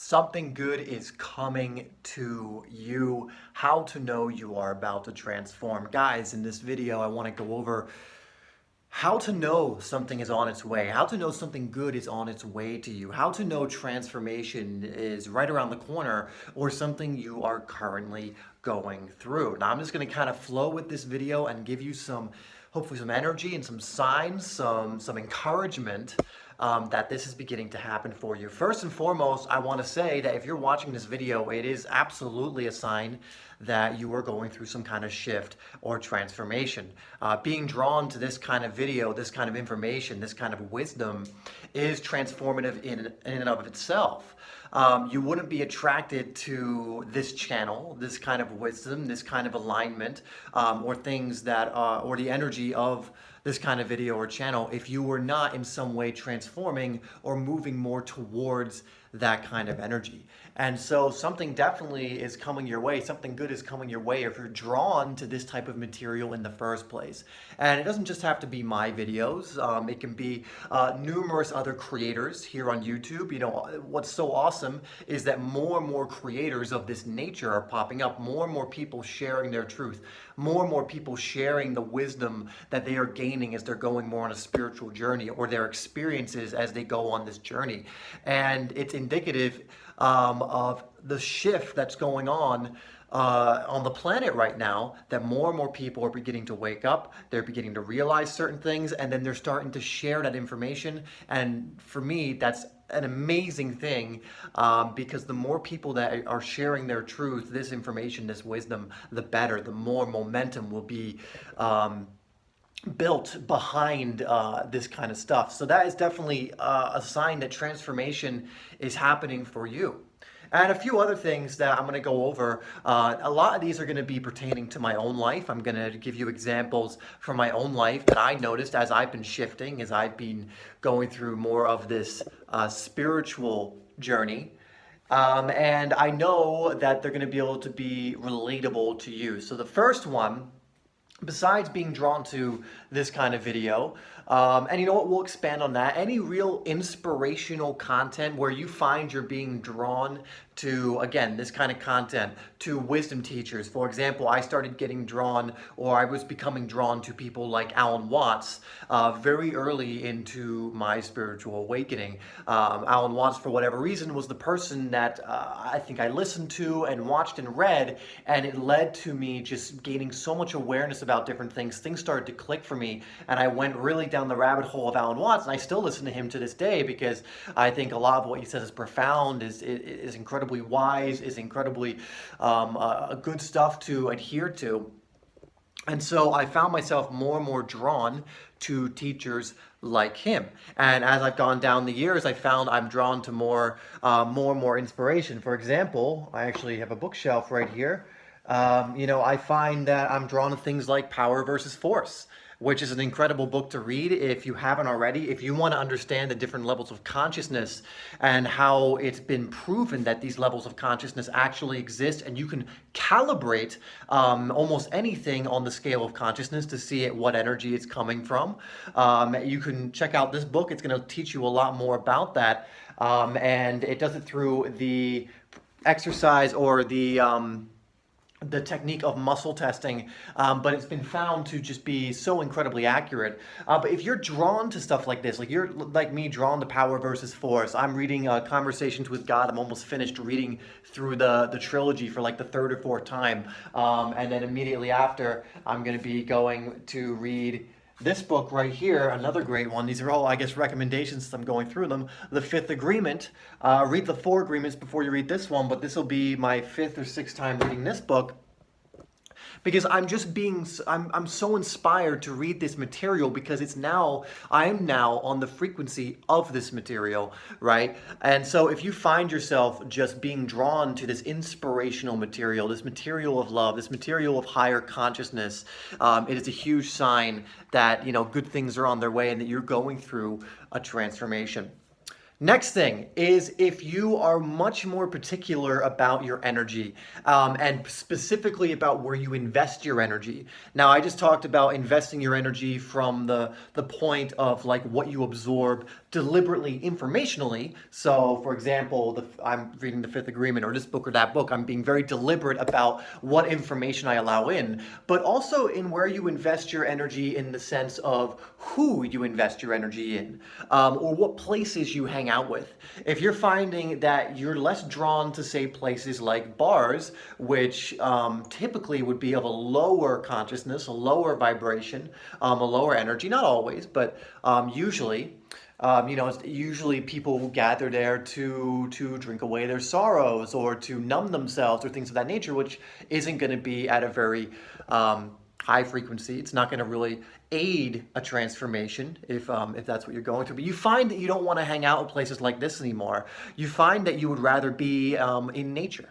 Something good is coming to you. How to know you are about to transform. Guys, in this video, I want to go over how to know something is on its way, how to know something good is on its way to you, how to know transformation is right around the corner or something you are currently going through. Now, I'm just going to kind of flow with this video and give you hopefully some energy and some signs, some encouragement that this is beginning to happen for you. First and foremost, I want to say that if you're watching this video, it is absolutely a sign that you are going through some kind of shift or transformation. Being drawn to this kind of video, this kind of information, this kind of wisdom is transformative in and of itself. You wouldn't be attracted to this channel, this kind of wisdom, this kind of alignment, or things that, or the energy of this kind of video or channel if you were not in some way transforming or moving more towards that kind of energy. And so something definitely is coming your way, something good is coming your way if you're drawn to this type of material in the first place. And it doesn't just have to be my videos, it can be numerous other creators here on YouTube. You know, what's so awesome is that more and more creators of this nature are popping up, more and more people sharing their truth, more and more people sharing the wisdom that they are gaining as they're going more on a spiritual journey or their experiences as they go on this journey. And it's indicative of the shift that's going on the planet right now, that more and more people are beginning to wake up, they're beginning to realize certain things, and then they're starting to share that information. And for me, that's an amazing thing, because the more people that are sharing their truth, this information, this wisdom, the better, the more momentum will be built behind this kind of stuff. So that is definitely a sign that transformation is happening for you. And a few other things that I'm going to go over. A lot of these are going to be pertaining to my own life. I'm going to give you examples from my own life that I noticed as I've been shifting, as I've been going through more of this spiritual journey. And I know that they're going to be able to be relatable to you. So the first one, besides being drawn to this kind of video, and you know what, we'll expand on that. Any real inspirational content where you find you're being drawn to, again, this kind of content, to wisdom teachers. For example, I started getting drawn, or I was becoming drawn to people like Alan Watts very early into my spiritual awakening. Alan Watts, for whatever reason, was the person that I think I listened to and watched and read, and it led to me just gaining so much awareness about different things. Things started to click for me, and I went really down the rabbit hole of Alan Watts, and I still listen to him to this day because I think a lot of what he says is profound, is incredibly wise, is incredibly good stuff to adhere to. And so I found myself more and more drawn to teachers like him. And as I've gone down the years, I found I'm drawn to more and more inspiration. For example, I actually have a bookshelf right here. You know, I find that I'm drawn to things like Power versus Force, which is an incredible book to read if you haven't already. If you want to understand the different levels of consciousness and how it's been proven that these levels of consciousness actually exist, and you can calibrate almost anything on the scale of consciousness to see what energy it's coming from, you can check out this book. It's going to teach you a lot more about that, and it does it through the exercise or the technique of muscle testing, but it's been found to just be so incredibly accurate. But if you're drawn to stuff like this, like you're like me, drawn to Power versus Force, I'm reading Conversations with God. I'm almost finished reading through the trilogy for like the third or fourth time, and then immediately after, I'm going to be going to read this book right here, another great one. These are all, I guess, recommendations as I'm going through them. The Fifth Agreement. Read the 4 agreements before you read this one, but this will be my 5th or 6th time reading this book, because I'm so inspired to read this material, because I am now on the frequency of this material, right? And so if you find yourself just being drawn to this inspirational material, this material of love, this material of higher consciousness, it is a huge sign that, you know, good things are on their way and that you're going through a transformation. Next thing is if you are much more particular about your energy, and specifically about where you invest your energy. Now, I just talked about investing your energy from the point of like what you absorb deliberately informationally. So, for example, I'm reading the Fifth Agreement or this book or that book. I'm being very deliberate about what information I allow in, but also in where you invest your energy in the sense of who you invest your energy in, or what places you hang out with. If you're finding that you're less drawn to, say, places like bars, which typically would be of a lower consciousness, a lower vibration, a lower energy, not always, but usually. It's usually people who gather there to drink away their sorrows or to numb themselves or things of that nature, which isn't going to be at a very high frequency. It's not going to really aid a transformation if that's what you're going through. But you find that you don't want to hang out in places like this anymore. You find that you would rather be in nature.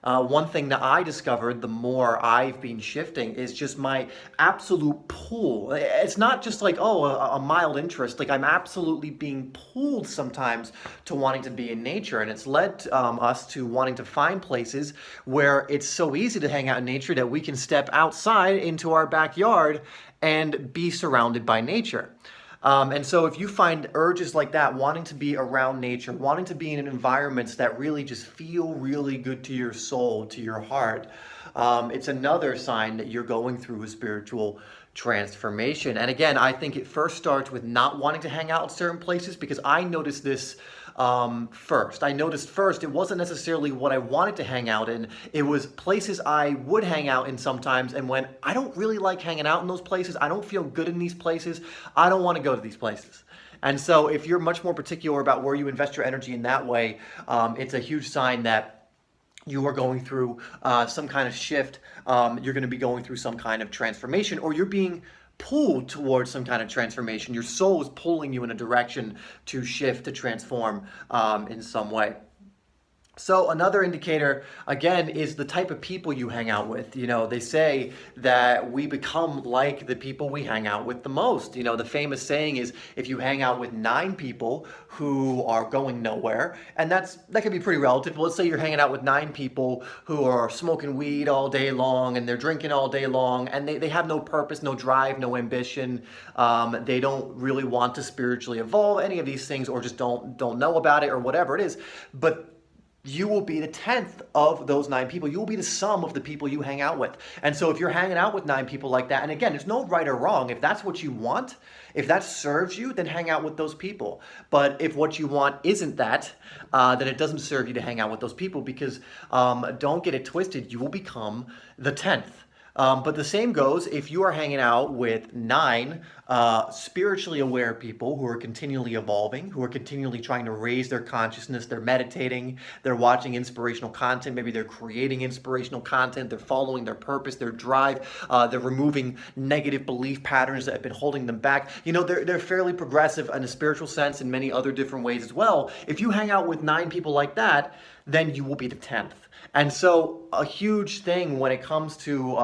One thing that I discovered the more I've been shifting is just my absolute pull. It's not just like, oh, a mild interest. Like I'm absolutely being pulled sometimes to wanting to be in nature. And it's led us to wanting to find places where it's so easy to hang out in nature that we can step outside into our backyard and be surrounded by nature. And so if you find urges like that, wanting to be around nature, wanting to be in environments that really just feel really good to your soul, to your heart, it's another sign that you're going through a spiritual transformation. And again, I think it first starts with not wanting to hang out in certain places, because I noticed this first. I noticed first it wasn't necessarily what I wanted to hang out in. It was places I would hang out in sometimes, and when I don't really like hanging out in those places, I don't feel good in these places, I don't want to go to these places. And so if you're much more particular about where you invest your energy in that way, it's a huge sign that you are going through some kind of shift. You're going to be going through some kind of transformation, or you're being pulled towards some kind of transformation. Your soul is pulling you in a direction to shift, to transform in some way. So another indicator, again, is the type of people you hang out with. They say that we become like the people we hang out with the most. The famous saying is, if you hang out with 9 people who are going nowhere, and that can be pretty relative. Let's say you're hanging out with 9 people who are smoking weed all day long, and they're drinking all day long, and they have no purpose, no drive, no ambition. They don't really want to spiritually evolve, any of these things, or just don't know about it, or whatever it is. But you will be the 10th of those 9 people. You will be the sum of the people you hang out with. And so if you're hanging out with 9 people like that, and again, there's no right or wrong. If that's what you want, if that serves you, then hang out with those people. But if what you want isn't that, then it doesn't serve you to hang out with those people, because don't get it twisted, you will become the 10th. But the same goes if you are hanging out with 9 spiritually aware people who are continually evolving, who are continually trying to raise their consciousness. They're meditating, they're watching inspirational content, maybe they're creating inspirational content, they're following their purpose, their drive, they're removing negative belief patterns that have been holding them back. They're fairly progressive in a spiritual sense in many other different ways as well. If you hang out with 9 people like that, then you will be the 10th. And so a huge thing when it comes to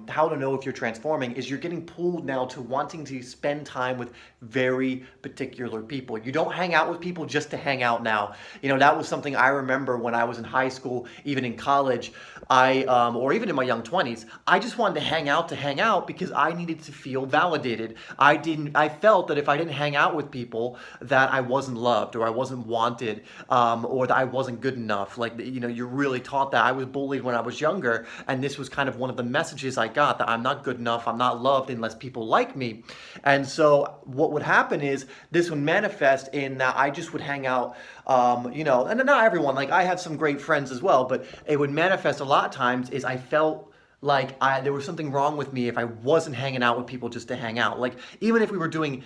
how to know if you're transforming is you're getting pulled now to wanting to spend time with very particular people. You don't hang out with people just to hang out now. That was something I remember when I was in high school, even in college, or even in my young 20s, I just wanted to hang out because I needed to feel validated. I felt that if I didn't hang out with people, that I wasn't loved, or I wasn't wanted, or that I wasn't good enough. You're really taught that. I was bullied when I was younger, and this was kind of one of the messages I got, that I'm not good enough, I'm not loved unless people like me. And so what would happen is this would manifest in that I just would hang out, and not everyone, I have some great friends as well, but it would manifest a lot of times is I felt like there was something wrong with me if I wasn't hanging out with people just to hang out. Even if we were doing,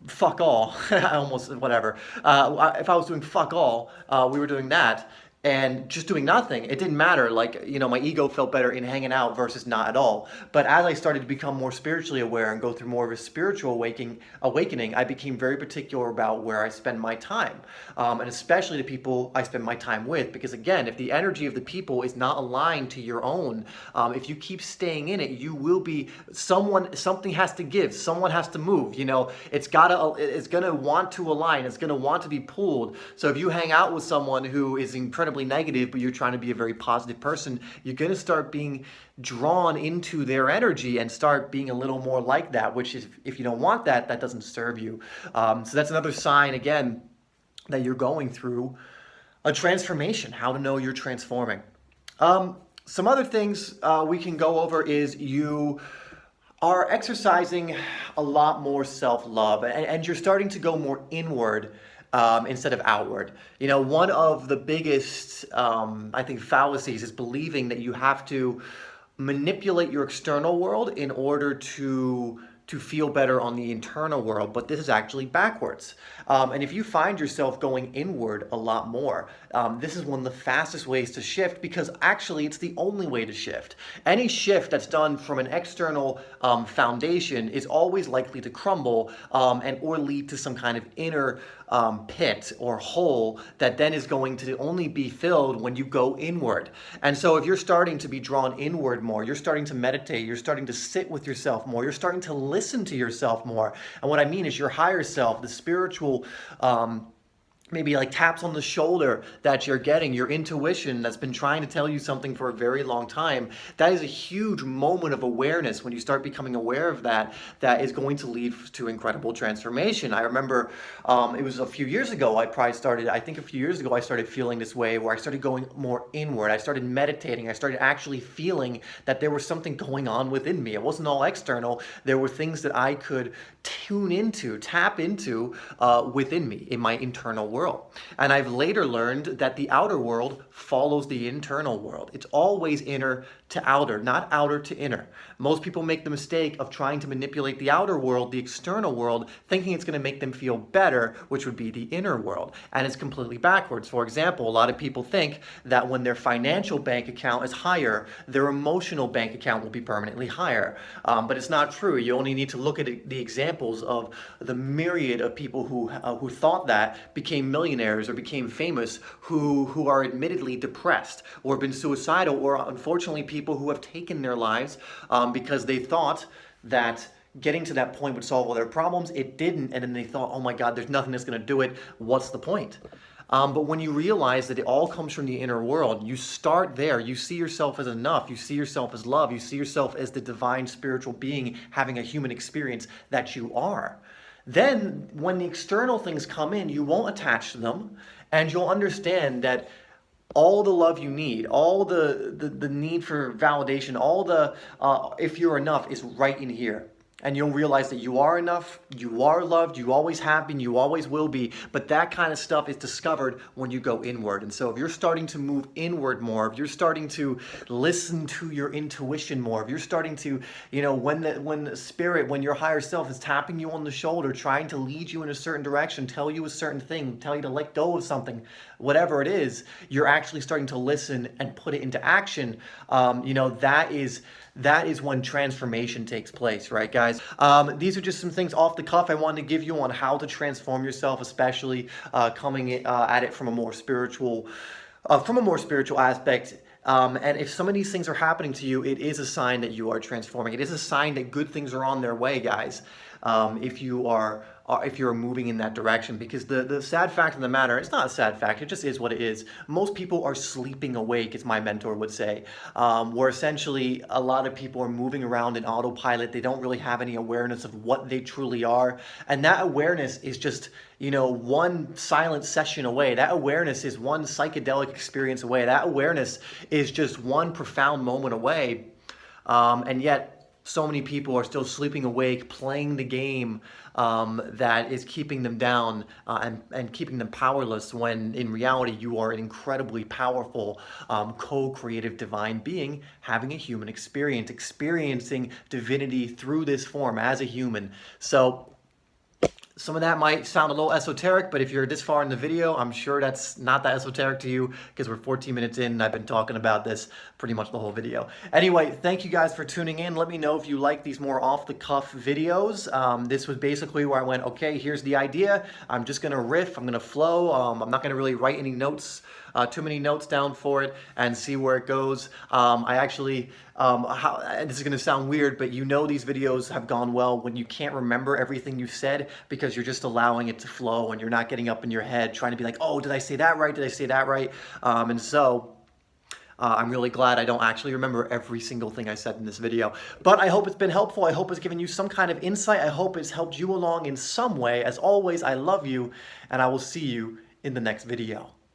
fuck all, almost whatever. If I was doing fuck all, we were doing that. and just doing nothing, it didn't matter. Like, my ego felt better in hanging out versus not at all. But as I started to become more spiritually aware and go through more of a spiritual awakening, I became very particular about where I spend my time, and especially the people I spend my time with. Because again, if the energy of the people is not aligned to your own, if you keep staying in it, you will be something has to give, someone has to move. It's gonna want to align, it's gonna want to be pulled. So if you hang out with someone who is incredibly negative, but you're trying to be a very positive person, you're going to start being drawn into their energy and start being a little more like that, which is, if you don't want that, that doesn't serve you. So that's another sign, again, that you're going through a transformation, how to know you're transforming. Some other things we can go over is you are exercising a lot more self-love, and you're starting to go more inward instead of outward. One of the biggest, I think, fallacies is believing that you have to manipulate your external world in order to feel better on the internal world, but this is actually backwards. And if you find yourself going inward a lot more, this is one of the fastest ways to shift, because actually it's the only way to shift. Any shift that's done from an external foundation is always likely to crumble or lead to some kind of inner pit or hole that then is going to only be filled when you go inward. And so if you're starting to be drawn inward more, you're starting to meditate, you're starting to sit with yourself more, you're starting to listen to yourself more. And what I mean is your higher self, the spiritual maybe like taps on the shoulder that you're getting, your intuition that's been trying to tell you something for a very long time. That is a huge moment of awareness. When you start becoming aware of that, that is going to lead to incredible transformation. I remember it was a few years ago, I think a few years ago, I started feeling this way where I started going more inward. I started meditating. I started actually feeling that there was something going on within me. It wasn't all external. There were things that I could tap into within me, in my internal world. And I've later learned that the outer world follows the internal world. It's always inner to outer, not outer to inner. Most people make the mistake of trying to manipulate the outer world, the external world, thinking it's going to make them feel better, which would be the inner world. And it's completely backwards. For example, a lot of people think that when their financial bank account is higher, their emotional bank account will be permanently higher. But it's not true. You only need to look at the examples of the myriad of people who thought that became millionaires or became famous, who are admittedly depressed or been suicidal, or unfortunately people who have taken their lives because they thought that getting to that point would solve all their problems. It didn't, and then they thought, oh my God, there's nothing that's going to do it. What's the point? But when you realize that it all comes from the inner world, you start there. You see yourself as enough. You see yourself as love. You see yourself as the divine spiritual being having a human experience that you are. Then when the external things come in, you won't attach to them, and you'll understand that all the love you need, all the need for validation, all the if you're enough is right in here. And you'll realize that you are enough, you are loved, you always have been, you always will be. But that kind of stuff is discovered when you go inward. And so if you're starting to move inward more, if you're starting to listen to your intuition more, if you're starting to, when the spirit, when your higher self is tapping you on the shoulder, trying to lead you in a certain direction, tell you a certain thing, tell you to let go of something, whatever it is, you're actually starting to listen and put it into action. That is when transformation takes place, right, guys? These are just some things off the cuff I wanted to give you on how to transform yourself, especially coming at it from a more spiritual aspect. And if some of these things are happening to you, it is a sign that you are transforming. It is a sign that good things are on their way, guys. If you're moving in that direction, because the sad fact of the matter, it's not a sad fact, it just is what it is. Most people are sleeping awake, as my mentor would say, where essentially a lot of people are moving around in autopilot. They don't really have any awareness of what they truly are. And that awareness is just, one silent session away. That awareness is one psychedelic experience away. That awareness is just one profound moment away. And yet, so many people are still sleeping awake, playing the game that is keeping them down and keeping them powerless, when in reality you are an incredibly powerful co-creative divine being having a human experience, experiencing divinity through this form as a human. So Some of that might sound a little esoteric, but if you're this far in the video, I'm sure that's not that esoteric to you because we're 14 minutes in and I've been talking about this pretty much the whole video. Anyway, thank you guys for tuning in. Let me know if you like these more off-the-cuff videos. This was basically where I went, okay, here's the idea. I'm just going to riff. I'm going to flow. I'm not going to really write any notes, too many notes down for it, and see where it goes. I actually, and this is going to sound weird, but you know these videos have gone well when you can't remember everything you said because you're just allowing it to flow and you're not getting up in your head trying to be like, oh, did I say that right? Did I say that right? I'm really glad I don't actually remember every single thing I said in this video. But I hope it's been helpful. I hope it's given you some kind of insight. I hope it's helped you along in some way. As always, I love you, and I will see you in the next video.